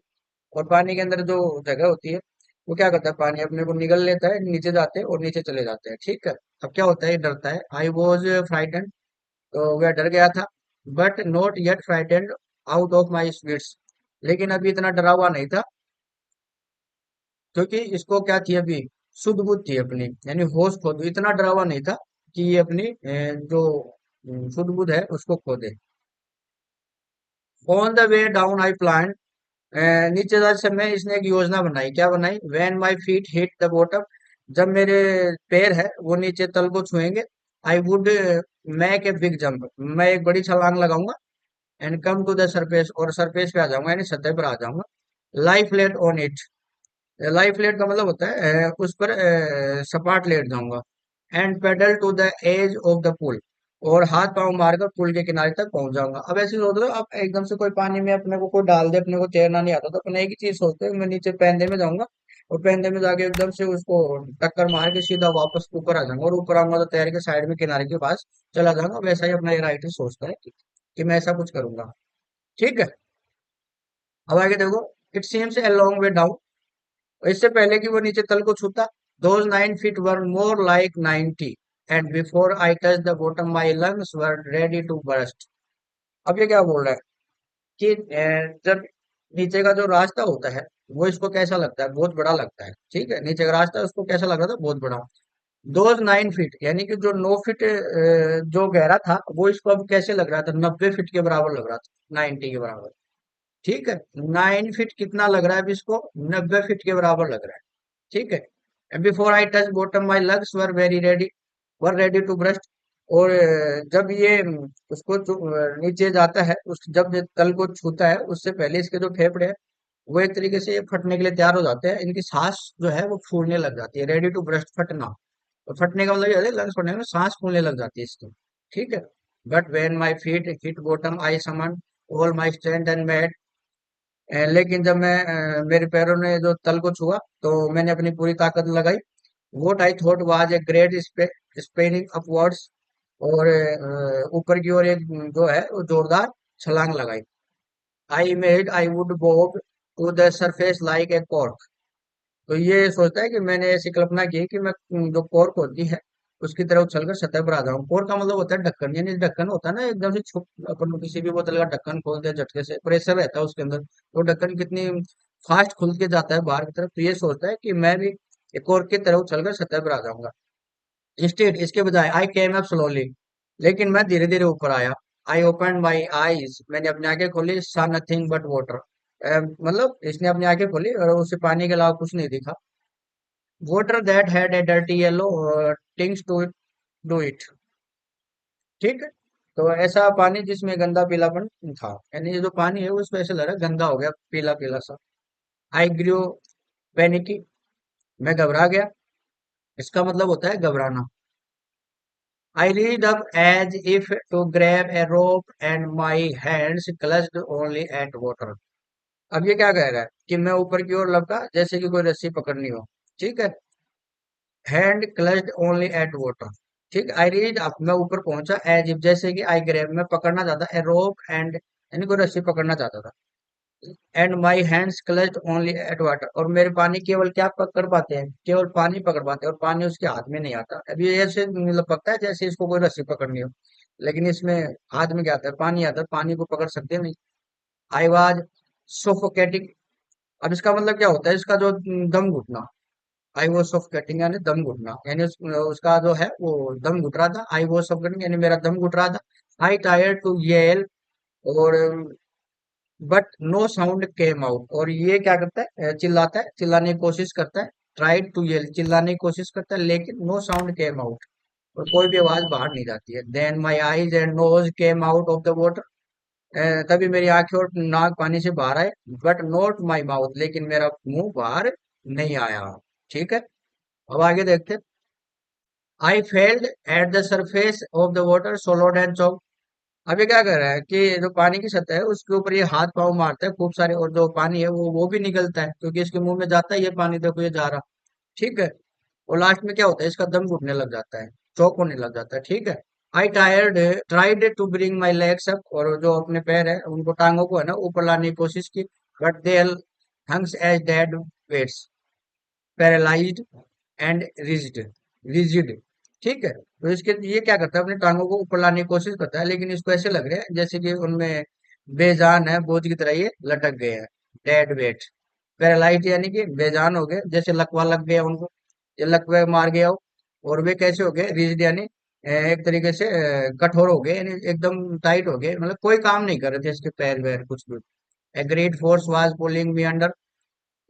और पानी के अंदर जो जगह होती है वो क्या करता है, पानी अपने को निगल लेता है, नीचे जाते हैं और नीचे चले जाते हैं। ठीक है। अब क्या होता है, ये डरता है। आई वॉज फ्राइटेंड, तो वह डर गया था। But not yet frightened out of my spirits, लेकिन अभी इतना डरा हुआ नहीं था, क्योंकि इसको क्या थी अभी, शुद्ध बुद्ध थी अपनी, यानी होश खो दो। इतना डरा हुआ नहीं था कि ये अपनी जो शुद्ध बुद्ध है उसको खो दे। On the way down I planned, नीचे जाते समय इसने एक योजना बनाई। क्या बनाई? When my feet hit the bottom, जब मेरे पैर है वो नीचे तल को छुएंगे, I would make a big jump, मैं एक बड़ी छलांग लगाऊंगा। And come to the surface, और सरफेस पे आ जाऊंगा यानी सतह पर आ जाऊंगा। Lie flat on it, lie flat का मतलब होता है उस पर सपाट लेट जाऊंगा। And paddle to the edge of the pool, और हाथ पांव मारकर पुल के किनारे तक पहुंच जाऊंगा। अब ऐसे सोच लो, अब एकदम से कोई पानी में अपने को कोई डाल दे, अपने को तैरना नहीं आता, तो अपने एक ही चीज सोचते हैं, मैं नीचे पैंदे में जाऊंगा और पैंदे में जाके एकदम से उसको टक्कर मार के सीधा वापस ऊपर आ जाऊंगा, और ऊपर आऊंगा तो तैर के साइड में किनारे के पास चला जाऊंगा। वैसा ही अपना ये राइटर सोचता है कि मैं ऐसा कुछ करूंगा। ठीक है। अब आगे देखो, it seems a long way down, इससे पहले कि वो नीचे तल को छूता, those 9 feet were more like 90, and before I touch the bottom my lungs were ready to burst. अब ये क्या बोल रहा है कि जब नीचे का जो रास्ता होता है वो इसको कैसा लगता है, बहुत बड़ा लगता है। ठीक है, नीचे का रास्ता उसको कैसा लग रहा था, बहुत बड़ा। दोज 9 feet यानी कि जो 9 फीट जो गहरा था वो इसको अब कैसे लग रहा था, 90 फीट के बराबर लग रहा था, 90 के बराबर। ठीक है। 9 फीट कितना लग रहा है, अभी इसको 90 फीट के बराबर लग रहा है। ठीक है। Before I touch bottom my lungs were ready to burst, और जब ये उसको नीचे जाता है, उस जब ये तल को छूता है उससे पहले इसके जो फेफड़े हैं वो एक तरीके से ये फटने के लिए तैयार हो जाते हैं। इनकी सांस जो है वो फूलने लग जाती है, रेडी टू ब्रस्ट, फटना। और फटने का मतलब ये है लंग्स फटने में सांस फूलने लग जाती है इसकी। ठीक है। But when my feet hit bottom I summon all my strength and made, लेकिन जब मेरे पैरों ने जो तल को छुआ तो मैंने अपनी पूरी ताकत लगाई। What I thought was a great spanning upwards, और ऊपर की ओर एक जो है वो जोरदार छलांग लगाई। I made I would bob to the surface like a cork, तो ये सोचता है कि मैंने ऐसी कल्पना की कि मैं जो कॉर्क होती है उसकी तरह उछलकर सतह पर आ जाऊं। कॉर्क का मतलब होता है ढक्कन, यानी ढक्कन होता है ना एकदम से छुप, अपन किसी भी बोतल का ढक्कन खोलते हैं झटके से, प्रेशर रहता है उसके अंदर, तो ढक्कन कितनी फास्ट खुल के जाता है बाहर की तरफ। तो ये सोचता है कि मैं भी एक कॉर्क की तरह उछलकर सतह पर आ जाऊंगा। इंस्टेड इसके बजाय आई केम अप स्लोली, लेकिन मैं धीरे धीरे ऊपर आया। आई ओपन माई आईज, मैंने अपनी आंखें खोली, सा नथिंग बट वाटर। मतलब इसने अपनी आंखें खोली और उसे पानी के अलावा कुछ नहीं दिखा। Water that had a dirty yellow things to do it. ठीक है। तो ऐसा पानी जिसमें गंदा पीलापन था, यानी ये जो पानी है वो इसको ऐसे लग रहा है गंदा हो गया, पीला पीला सा। आई ग्रू पैनिकी, मैं घबरा गया। इसका मतलब होता है घबराना। I read up as if to grab a rope and my hands clutched only at water. अब ये क्या कह रहा है कि मैं ऊपर की ओर लपका जैसे कि कोई रस्सी पकड़नी हो। ठीक है। Hand clutched only at water. ठीक, आई रीड अप, मैं ऊपर पहुंचा, एज इफ जैसे कि, आई ग्रैब मैं पकड़ना चाहता, ए रोप एंड यानी कोई रस्सी पकड़ना चाहता था। And my hands clutched only at water, और मेरे पानी केवल क्या पकड़ पाते हैं, केवल पानी पकड़ पाते हैं, और पानी उसके हाथ में नहीं आता। अभी ये ऐसे मतलब पकता है जैसे इसको कोई रस्सी पकड़नी हो, लेकिन इसमें हाथ में क्या आता है, पानी आता है, पानी को पकड़ सकते नहीं। I was suffocating. अब इसका मतलब क्या होता है, इसका जो दम घुटना। आई वॉज सफोकेटिंग यानी दम घुटना, यानी उसका जो है वो दम घुट रहा था। आई वॉज सफोकेटिंग यानी मेरा दम घुट रहा था। आई टायर टू येल, और but no sound came out, और ये क्या करता है, चिल्लाता है, चिल्लाने की कोशिश करता है। ट्राइड टू येल, चिल्लाने की कोशिश करता है, लेकिन नो साउंड केम आउट, और कोई भी आवाज बाहर नहीं जाती है। Then my eyes and nose came out of the water, तभी मेरी आंखें और नाक पानी से बाहर आए। बट नॉट माई माउथ, लेकिन मेरा मुंह बाहर नहीं आया। ठीक है। अब आगे देखते हैं। I flailed at the surface of the water swallowed and choked. अब ये क्या कर रहा है कि जो पानी की सतह है उसके ऊपर ये हाथ पाँव मारता है खूब सारे, और जो पानी है वो भी निकलता है, क्योंकि इसके मुंह में जाता है ये पानी, देखो ये जा रहा। ठीक है। और लास्ट में क्या होता है, इसका दम घुटने लग जाता है, चौक होने लग जाता है। ठीक है। I tired tried to bring my legs up, और जो अपने पैर है उनको, टांगों को है ना ऊपर लाने की कोशिश की। But they hung as dead weights, paralysed and rigid, rigid. ठीक है। तो इसके ये क्या करता है, अपनी टांगों को ऊपर लाने की कोशिश करता है, लेकिन इसको ऐसे लग रहा है जैसे कि उनमें बेजान है, बोझ की तरह ये लटक गए हैं। डेड वेट, पैरालाइज यानी कि बेजान हो गए, जैसे लकवा लग गया उनको, ये लकवे मार गया हो। और वे कैसे हो गए, रिजिड यानी एक तरीके से कठोर हो गए, यानी एकदम टाइट हो गए, मतलब कोई काम नहीं कर रहे थे इसके पैर वैर कुछ भी। A great force was pulling me under,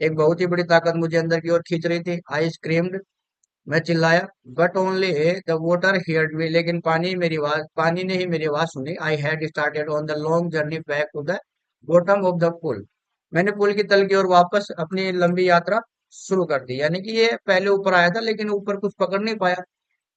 एक बहुत ही बड़ी ताकत मुझे अंदर की ओर खींच रही थी। आई स्क्रीम्ड, मैं चिल्लाया। But only the water heard me, लेकिन पानी ने ही मेरी आवाज सुनी। I had started on the long journey back to the bottom of the pool, मैंने पुल की तल की ओर वापस अपनी लंबी यात्रा शुरू कर दी। यानी कि ये पहले ऊपर आया था लेकिन ऊपर कुछ पकड़ नहीं पाया।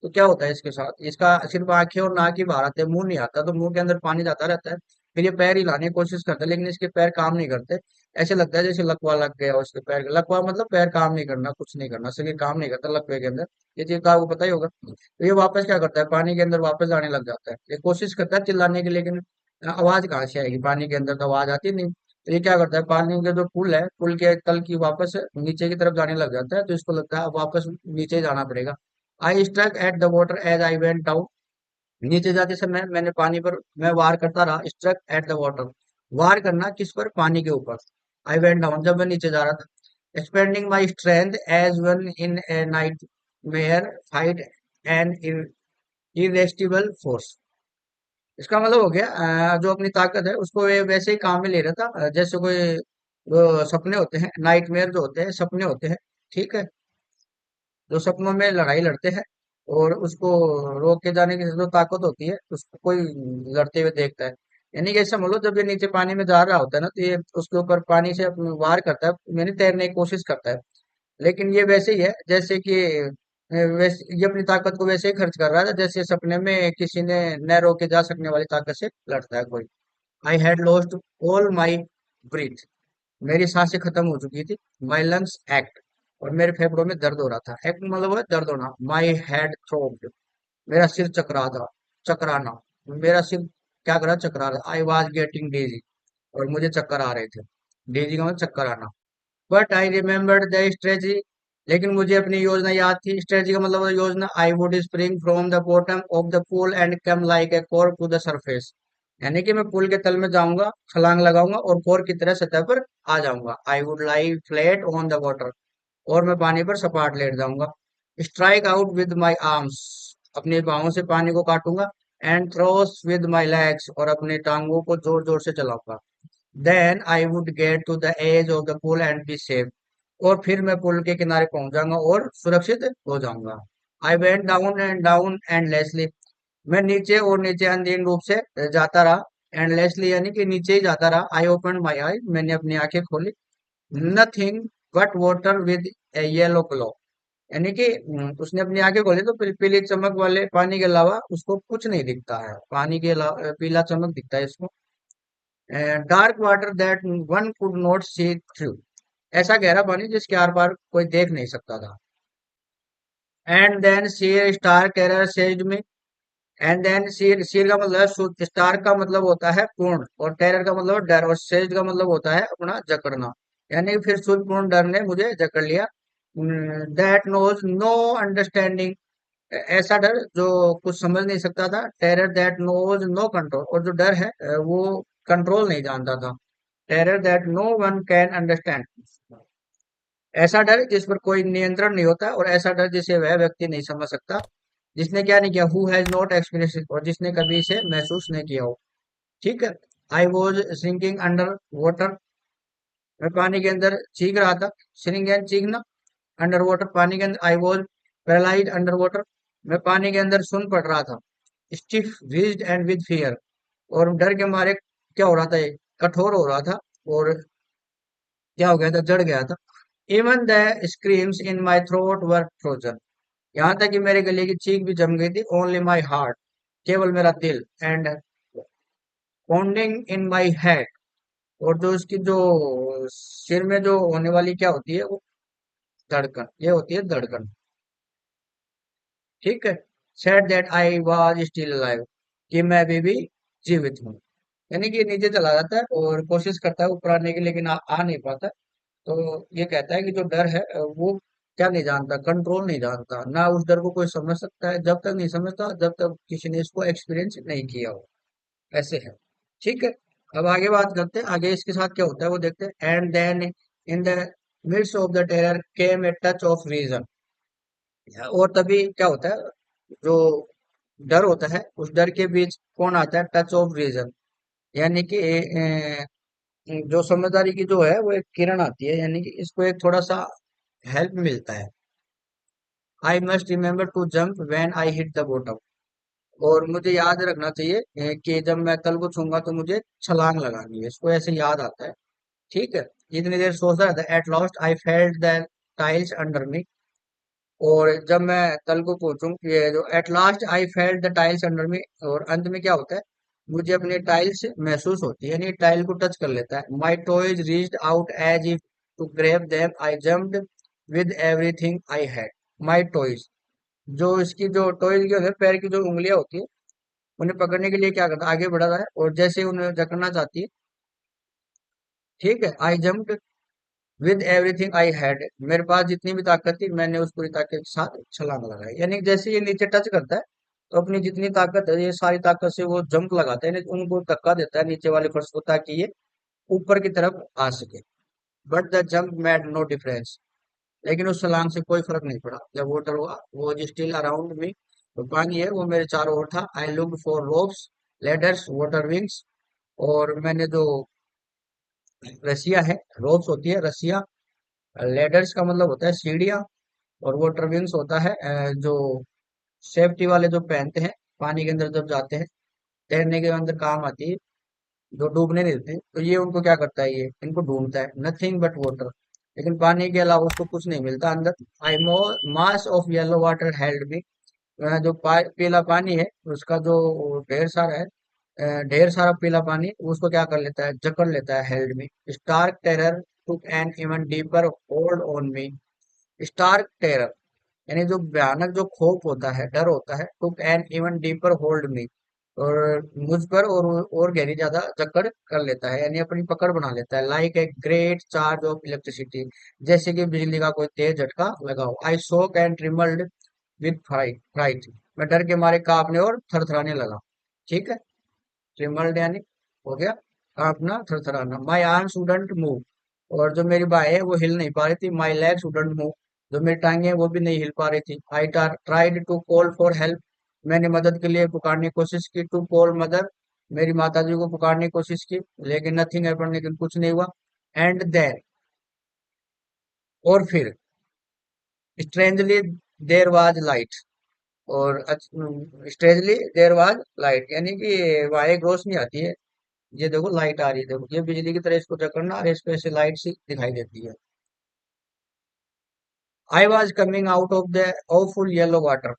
तो क्या होता है इसके साथ, इसका सिर्फ आंखें और नाक ही बाहर आते हैं, मुंह नहीं आता, तो मुंह के अंदर पानी जाता रहता है। फिर ये पैर हिलाने की कोशिश करता है, लेकिन इसके पैर काम नहीं करते। ऐसे लगता है जैसे लकवा लग गया हो इसके पैर, लकवा मतलब पैर काम नहीं करना, कुछ नहीं करना, शरीर काम नहीं करता लकवे के अंदर। ये चीज का आपको पता ही होगा। तो ये वापस क्या करता है, पानी के अंदर वापस आने लग जाता है। ये कोशिश करता है चिल्लाने की, लेकिन आवाज कहाँ से आएगी, पानी के अंदर तो आवाज आती नहीं। तो ये क्या करता है, पानी के जो पुल है, पुल के तल की वापस नीचे की तरफ जाने लग जाता है, तो इसको लगता है अब वापस नीचे जाना पड़ेगा। I struck at the water as I went down, नीचे जाते समय मैंने पानी पर मैं वार करता रहा। स्ट्रक एट द वाटर, वार करना किस पर, पानी के ऊपर। आई वेंट डाउन, जब मैं नीचे जा रहा था। Expending my strength as one in a nightmare fight an irresistible force. इसका मतलब हो गया जो अपनी ताकत है उसको ये वैसे ही काम में ले रहा था, जैसे कोई वो सपने होते हैं, नाइटमेयर जो होते हैं सपने होते हैं। ठीक है। जो सपनों में लड़ाई लड़ते हैं, और उसको रोक के जाने की जो ताकत होती है, उसको कोई लड़ते हुए देखता है। यानी कि ऐसा मान लो जब ये नीचे पानी में जा रहा होता है ना, तो ये उसके ऊपर पानी से अपनी वार करता है, यानी तैरने की कोशिश करता है। लेकिन ये वैसे ही है जैसे कि वैसे ये अपनी ताकत को वैसे ही खर्च कर रहा है जैसे सपने में किसी ने न रोके जा सकने वाली ताकत से लड़ता है कोई। I had lost all my breath, मेरी सांसें खत्म हो चुकी थी। माई लंग्स एक्ट, और मेरे फेफड़ों में दर्द हो रहा था। एक्ट मतलब है दर्द होना। माई हेड थ्रोब्ड, मेरा सिर चकरा था, चकराना, मेरा सिर क्या करा, चकरा रहा। आई वॉज गेटिंग डेजी, और मुझे चक्कर आ रहे थे। डेजी का मतलब चक्कर आना। But I remembered the strategy, लेकिन मुझे अपनी योजना याद थी। स्ट्रेटजी का मतलब है योजना। I would spring from the bottom of the pool and come like a cork to the surface, यानी कि मैं पुल के तल में जाऊंगा, छलांग लगाऊंगा और कोर की तरह सतह पर आ जाऊंगा। I would lie flat on the water, और मैं पानी पर सपाट लेट जाऊंगा। Strike out with my arms, अपनी बाहों से पानी को काटूंगा। And throws with my legs, और अपनी टांगों को जोर जोर से चलाऊंगा। Then I would get to the edge of the pool and be safe, और फिर मैं पुल के किनारे पहुंच जाऊंगा और सुरक्षित हो जाऊंगा। आई वेंट डाउन एंडलेसली, मैं नीचे और नीचे अनदीन रूप से जाता रहा। एंडलेसली यानी कि नीचे ही जाता रहा। आई ओपन माई आई, मैंने अपनी आंखें खोली। Nothing but water with A yellow glow, यानी कि उसने अपनी आंखें खोली तो पीली चमक वाले पानी के अलावा उसको कुछ नहीं दिखता है। पानी के अलावा पीला चमक दिखता है इसको। Dark water that one could not see through, ऐसा गहरा पानी जिसके आर पार कोई देख नहीं सकता था। And then stark terror seized me, and then सीर का मतलब है सूर्य, स्टार का मतलब होता है पूर्ण, और टेरर का मतलब डर, और सेज का मतलब होता है अपना जकड़ना। यानी कि फिर सूर्यपूर्ण डर ने मुझे जकड़ लिया। दैट नोज नो अंडरस्टैंडिंग, ऐसा डर जो कुछ समझ नहीं सकता था। Terror that knows no control, और जो डर है वो कंट्रोल नहीं जानता था। Terror that no one can understand, ऐसा डर जिस पर कोई नियंत्रण नहीं होता, और ऐसा डर जिसे वह व्यक्ति नहीं समझ सकता जिसने क्या नहीं किया, हु हैज नॉट एक्सपीरियंस, और जिसने कभी इसे महसूस नहीं किया हो। ठीक है। I was sinking under water, मैं पानी के अंदर चीख रहा था। सिंकिंग एंड चीखना, अंडर वाटर पानी के अंदर। I was paralyse under water, मैं पानी के अंदर सुन पड़ रहा था। Stiff rigid and with fear, और डर के मारे क्या हो रहा था, ये कठोर हो रहा था, और क्या हो गया था, जड़ गया था। Even the screams in my throat were frozen, यहाँ तक कि मेरे गले की चीख भी जम गई थी। ओनली माई हार्ट, केवल मेरा दिल। And pounding in my head, और जो इसकी जो सिर में जो होने वाली क्या होती है वो धड़कन, ये होती है धड़कन। ठीक है। Said that I was still alive, कि मैं अभी भी जीवित हूँ। यानी कि ये नीचे चला जाता है और कोशिश करता है ऊपर आने की, लेकिन आ नहीं पाता। तो ये कहता है कि जो डर है वो क्या नहीं जानता, कंट्रोल नहीं जानता। ना उस डर को कोई समझ सकता है, जब तक नहीं समझता जब तक किसी ने इसको एक्सपीरियंस नहीं किया हो। ऐसे है। ठीक है। अब आगे बात करते हैं, आगे इसके साथ क्या होता है वो देखते हैं। And then in the midst of the terror came a touch of reason, और तभी क्या होता है, जो डर होता है उस डर के बीच कौन आता है, टच ऑफ रीजन, यानी कि जो समझदारी की जो है वो एक किरण आती है, यानी कि इसको एक थोड़ा सा हेल्प मिलता है। I must remember to jump when I hit the bottom, और मुझे याद रखना चाहिए कि जब मैं तल को छूंगा तो मुझे छलांग लगानी है, इसको ऐसे याद आता है। ठीक है। इतनी देर सोच रहा था। At last I felt the tiles under मी, और जब मैं तल को पहुंचूं, ये जो at last I felt the tiles under मी, और अंत में क्या होता है, मुझे अपने टाइल्स महसूस होती है, यानी टाइल को टच कर लेता है। My toes reached out as if to grab them, I jumped with everything I had. My toes, जो इसकी जो टॉयज की होती है, पैर की जो उंगलियां होती है, उन्हें पकड़ने के लिए क्या करता है, आगे बढ़ा है, और जैसे ही उन्हें जकड़ना चाहती है, ठीक है, I jumped with everything I had, मेरे पास जितनी भी ताकत थी मैंने उस पूरी ताकत के साथ छलांग लगाई। यानी कि जैसे ये नीचे टच करता है तो अपनी जितनी ताकत है ये सारी ताकत से वो जंप लगाता है, यानी उनको धक्का देता है नीचे वाले फर्श को, ताकि ये ऊपर की तरफ आ सके। But the jump made no difference, लेकिन उस छलांग से कोई फर्क नहीं पड़ा। जब वाटर हुआ वो स्टिल अराउंड मी, तो पानी है वो मेरे चारों ओर था। I looked for ropes, ladders, water wings, और मैंने जो रस्सियां है, रोप्स होती है रस्सियां, लेडर्स का मतलब होता है सीढ़ियां, और वाटर विंग्स होता है जो सेफ्टी वाले जो पहनते हैं पानी के अंदर जब जाते हैं, तैरने के अंदर काम आती है, जो डूबने नहीं देते। तो ये उनको क्या करता है, ये इनको ढूंढता है। नथिंग बट वाटर, लेकिन पानी के अलावा उसको कुछ नहीं मिलता अंदर। I mass of yellow water held me, जो पीला पानी है उसका जो ढेर सारा है, ढेर सारा पीला पानी उसको क्या कर लेता है, जकड़ लेता है। Held me, stark terror took an even deeper hold on me, stark terror यानी जो भयानक जो खौफ होता है, डर होता है, टुक an even deeper hold me, और मुझ पर और गहरी ज्यादा जकड़ कर लेता है, यानी अपनी पकड़ बना लेता है। Like a great charge of electricity, जैसे कि बिजली का कोई तेज झटका लगाओ। आई शोक एंड ट्रिमल्ड विद फ्राइट, मैं डर के मारे कांपने और थरथराने लगा। ठीक है। ट्रिमल्ड यानी हो गया कांपना, थरथराना। माई आर्म्स वुडंट मूव, और जो मेरी बाहें है वो हिल नहीं पा रही थी। माई लेग्स वुडंट मूव, जो मेरी टांगे हैं वो भी नहीं हिल पा रही थी। I tried to call for help, मैंने मदद के लिए पुकारने की कोशिश की, टू कॉल मदर, मेरी माता जी को पुकारने की कोशिश की, लेकिन नथिंग हैपेंड, लेकिन कुछ नहीं हुआ। एंड देन, और फिर, स्ट्रेंजली देर वाज लाइट, और स्ट्रेंजली देर वाज लाइट, यानी कि वहां एक रोशनी आती है। ये देखो लाइट आ रही है, देखो ये बिजली की तरह इसको जकड़ना, और इस पे ऐसे लाइट सी दिखाई देती है। I was coming out of the awful yellow water,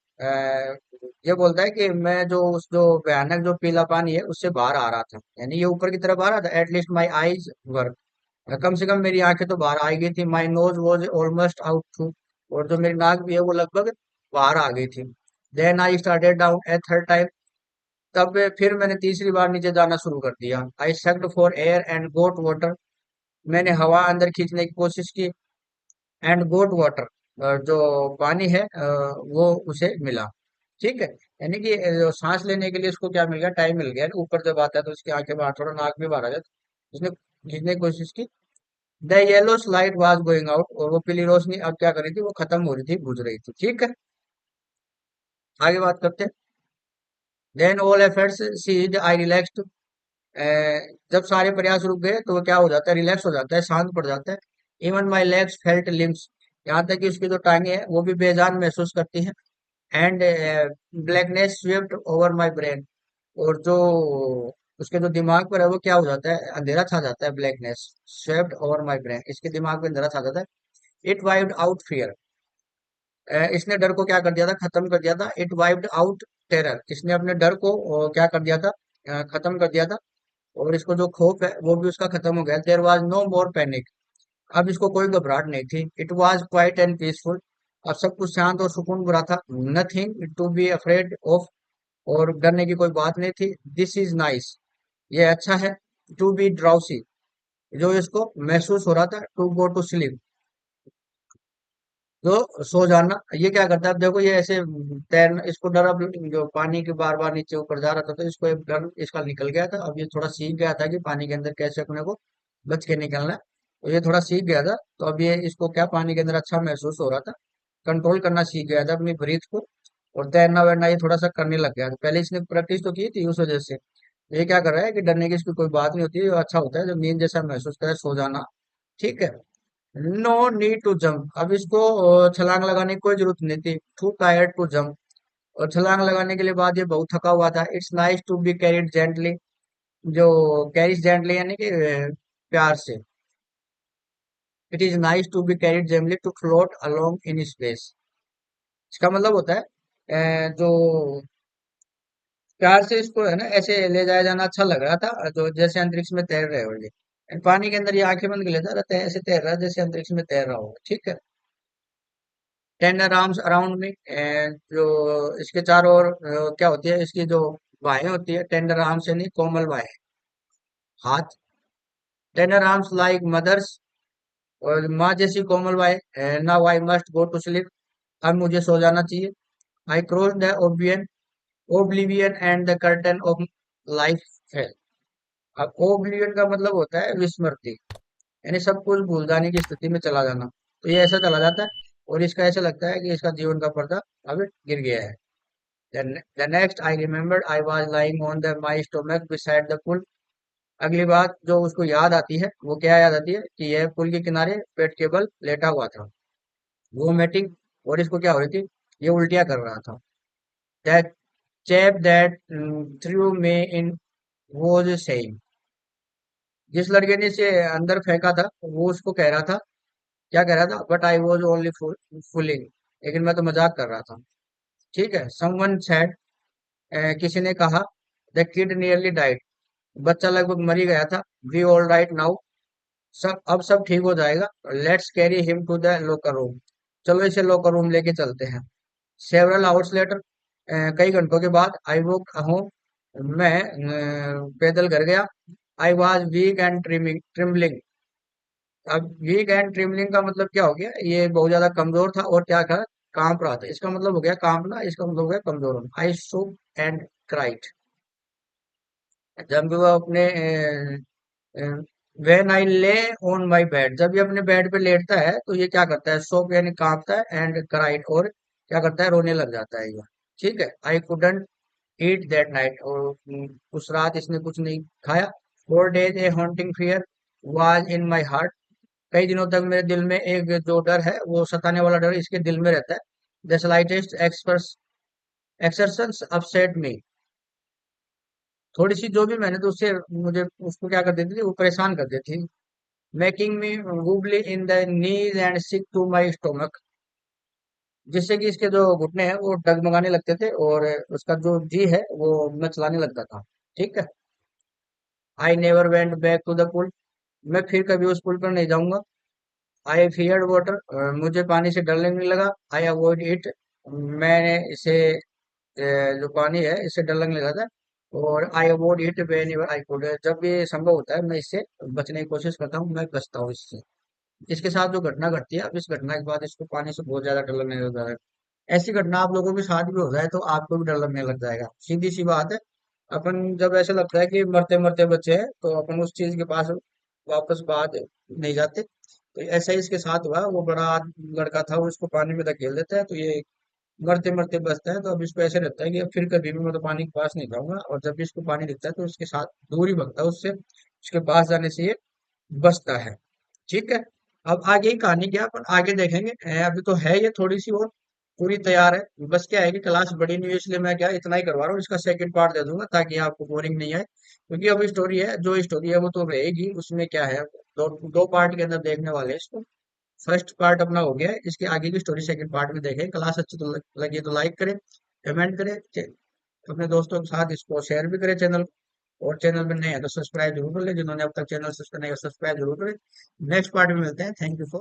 ये बोलता है कि मैं जो उस जो भयानक जो पीला पानी है उससे बाहर आ रहा था, यानी ये ऊपर की तरफ आ रहा था। एटलीस्ट माई आईज वर, कम से कम मेरी आंखें तो बाहर आ गई थी। My nose was almost out through, और जो मेरी नाक भी है वो लगभग बाहर आ गई थी। Then I started down a third time, तब फिर मैंने तीसरी बार नीचे जाना शुरू कर दिया। I sucked for air and got water, मैंने हवा अंदर खींचने की कोशिश की। एंड गोट वाटर, जो पानी है वो उसे मिला। ठीक है, यानी कि जो सांस लेने के लिए उसको क्या मिल गया, टाइम मिल गया। ऊपर जब आता है तो उसकी आंखें बाहर, थोड़ा नाक भी बाहर आ जाती, उसने खींचने की कोशिश की। The yellow light was going out, और वो पीली रोशनी अब क्या कर रही थी, वो खत्म हो रही थी, बुझ रही थी। ठीक है, आगे बात करते हैं। देन ऑल एफर्ट्स सीज्ड, आई रिलैक्स्ड, जब सारे प्रयास रुक गए तो वो क्या हो जाता है, रिलैक्स हो जाता है, शांत पड़ जाता है। Even my legs felt limbs, यहाँ तक कि उसकी जो टांगे हैं वो भी बेजान महसूस करती हैं। And blackness swept over my brain, और जो उसके जो दिमाग पर है वो क्या हो जाता है, अंधेरा छा जाता है। Blackness swept over my brain, इसके दिमाग पे अंधेरा छा जाता है। इट वाइप्ड आउट फियर, इसने डर को क्या कर दिया था, खत्म कर दिया था। इट वाइप्ड आउट टेरर, इसने अपने डर को क्या कर दिया था, खत्म कर दिया था। और इसको जो खौफ है वो भी उसका खत्म हो गया। There was no more panic, अब इसको कोई घबराहट नहीं थी। It was quiet and peaceful, अब सब कुछ शांत और सुकून भरा था। Nothing to be afraid of, और डरने की कोई बात नहीं थी। दिस इज नाइस, ये अच्छा है। टू बी ड्राउसी, जो इसको महसूस हो रहा था। टू गो टू स्लीप, तो सो जाना। ये क्या करता है, अब देखो ये ऐसे तैरना, इसको डर, अब जो पानी के बार बार नीचे ऊपर जा रहा था तो इसको एक डर इसका निकल गया था। अब ये थोड़ा सीख गया था कि पानी के अंदर कैसे अपने को बच के निकलना है, तो ये थोड़ा सीख गया था। तो अब ये इसको क्या, पानी के अंदर अच्छा महसूस हो रहा था, कंट्रोल करना सीख गया था अपनी ब्रीथ को। और तैरना वैरना ये थोड़ा सा करने लग गया था। पहले इसने प्रैक्टिस तो की थी उस वजह से। ये क्या कर रहा है कि डरने की इसकी कोई बात नहीं होती है, अच्छा होता है जब नींद जैसा महसूस करे, सो जाना। ठीक है। नो नीड टू जंप, अब इसको छलांग लगाने की कोई जरूरत नहीं थी। टू टायर्ड टू जंप, और छलांग लगाने के लिए बाद ये बहुत थका हुआ था। It's nice to be carried gently, जो कैरिज जेंटली यानी कि प्यार से। It is nice to be carried gently to float along in space, इसका मतलब होता है जो प्यार से इसको है ना ऐसे ले जाया जाना अच्छा लग रहा था, जो जैसे अंतरिक्ष में तैर रहे हो ये। पानी के अंदर ये आंखें बंद कर लेता रहता है, ऐसे तैर रहा है जैसे अंतरिक्ष में तैर रहा हो। ठीक है। टेंडर आर्म्स अराउंड मी, जो इसके चारों ओर क्या होती है, इसकी जो बाहें होती है, टेंडर आर्म्स यानी कोमल बाहें, हाथ। टेंडर आर्म्स लाइक मदर्स, और माँ जैसी कोमल बाहें। Now I must go to sleep, अब मुझे सो जाना चाहिए। I cross the oblivion and the curtain of life fell, अब ओब्लिवियन का मतलब होता है विस्मृति, यानी सब कुछ भूल जाने की स्थिति में चला जाना। तो ये ऐसा चला जाता है, और इसका ऐसा लगता है कि इसका जीवन का पर्दा अब गिर गया है। The next I remembered I was lying on my stomach beside the pool. अगली बात जो उसको याद आती है वो क्या याद आती है, कि यह पुल के किनारे पेट के बल लेटा हुआ था, वोमिटिंग, और इसको क्या हो रही थी, ये उल्टियां कर रहा था। That chap that threw me in was saying, जिस लड़के ने इसे अंदर फेंका था वो उसको कह रहा था, क्या कह रहा था, but I was only fooling, लेकिन मैं तो मजाक कर रहा था। ठीक है। समवन सेड, किसी ने कहा, द किड नियरली डाइड, बच्चा लगभग मर ही गया था। वी ऑल राइट नाउ, सब अब सब ठीक हो जाएगा। Let's carry him to the locker room, चलो इसे लोकर रूम लेके चलते हैं। सेवरल आवर्स लेटर, कई घंटों के बाद, आई वॉक होम, मैं पैदल घर गया। आई वॉज वीक एंड ट्रिम्बलिंग, अब वीक एंड ट्रिम्बलिंग का मतलब क्या हो गया, ये बहुत ज्यादा कमजोर था, और क्या था, कांप रहा था। इसका मतलब हो गया कांपना, इसका मतलब हो गया कमजोर होना। आई शूक एंड क्राइड, जब भी वो अपने वेन आई ले ऑन माई बेड, जब ये अपने बेड पे लेटता है तो ये क्या करता है, सोप यानी कांपता है, एंड क्राइड, और क्या करता है, रोने लग जाता है ये। ठीक है। I couldn't eat that night, और उस रात इसने कुछ नहीं खाया। 4 days A haunting fear was in my heart, कई दिनों तक मेरे दिल में एक जो डर है, वो सताने वाला डर इसके दिल में रहता है। द स्लाइटेस्ट एक्सर्शंस अपसेट मी, थोड़ी सी जो भी मैंने तो उससे मुझे उसको क्या कर देती थी, वो परेशान कर देती थी। Making me wobbly in the knees and sick to my stomach, जिससे कि इसके जो घुटने हैं वो डगमगाने लगते थे, और उसका जो जी है वो मैं चलाने लगता था। ठीक है। I never went back to the pool, मैं फिर कभी उस पुल पर नहीं जाऊंगा। आई फियर्ड वाटर, मुझे पानी से डर लगने लगा। आई अवॉइड इट, मैंने इसे जो पानी है इससे डर लगने लगा था। और I avoid it when ever I could, जब भी संभव होता है मैं इससे बचने की कोशिश करता हूँ, मैं बचता हूँ इससे। इसके साथ जो घटना घटती है, अब इस घटना के बाद इसको पानी से बहुत ज्यादा डर लगने लग जाएगा। ऐसी घटना आप लोगों के साथ भी हो जाए तो आपको भी डर लगने लग जाएगा, सीधी सी बात है। अपन जब ऐसा लगता है कि मरते मरते बचे हैं, तो अपन उस चीज के पास वापस बाद नहीं जाते। तो ऐसा ही इसके साथ हुआ, वो बड़ा लड़का था, वो इसको पानी में धकेल देता है, तो ये मरते मरते बचता है। तो अब इसको ऐसे लगता है कि अब फिर कभी भी मैं तो पानी के पास नहीं जाऊंगा, और जब भी इसको पानी दिखता है तो उसके साथ दूर ही भगता है उससे, उसके पास जाने से ये बचता है। ठीक है। अब आगे की कहानी क्या है, अपन आगे देखेंगे। अभी तो है ये थोड़ी सी और पूरी तैयार है, बस क्या है कि क्लास बड़ी नहीं है, इसलिए मैं क्या इतना ही करवा रहा हूँ। इसका सेकंड पार्ट दे दूंगा ताकि आपको बोरिंग नहीं आए, क्योंकि अब स्टोरी है, जो स्टोरी है वो तो रहेगी, उसमें क्या है, दो दो पार्ट के अंदर देखने वाले हैं इसको। फर्स्ट पार्ट अपना हो गया है, इसके आगे की स्टोरी सेकंड पार्ट में देखें। क्लास अच्छी तो लगी तो लाइक करें, कमेंट करें, अपने दोस्तों के साथ इसको शेयर भी करें चैनल को। और चैनल में नए हैं तो सब्सक्राइब जरूर कर ले, जिन्होंने अब तक चैनल सब्सक्राइब नहीं किया सब्सक्राइब जरूर करें। नेक्स्ट पार्ट में मिलते हैं। Thank you for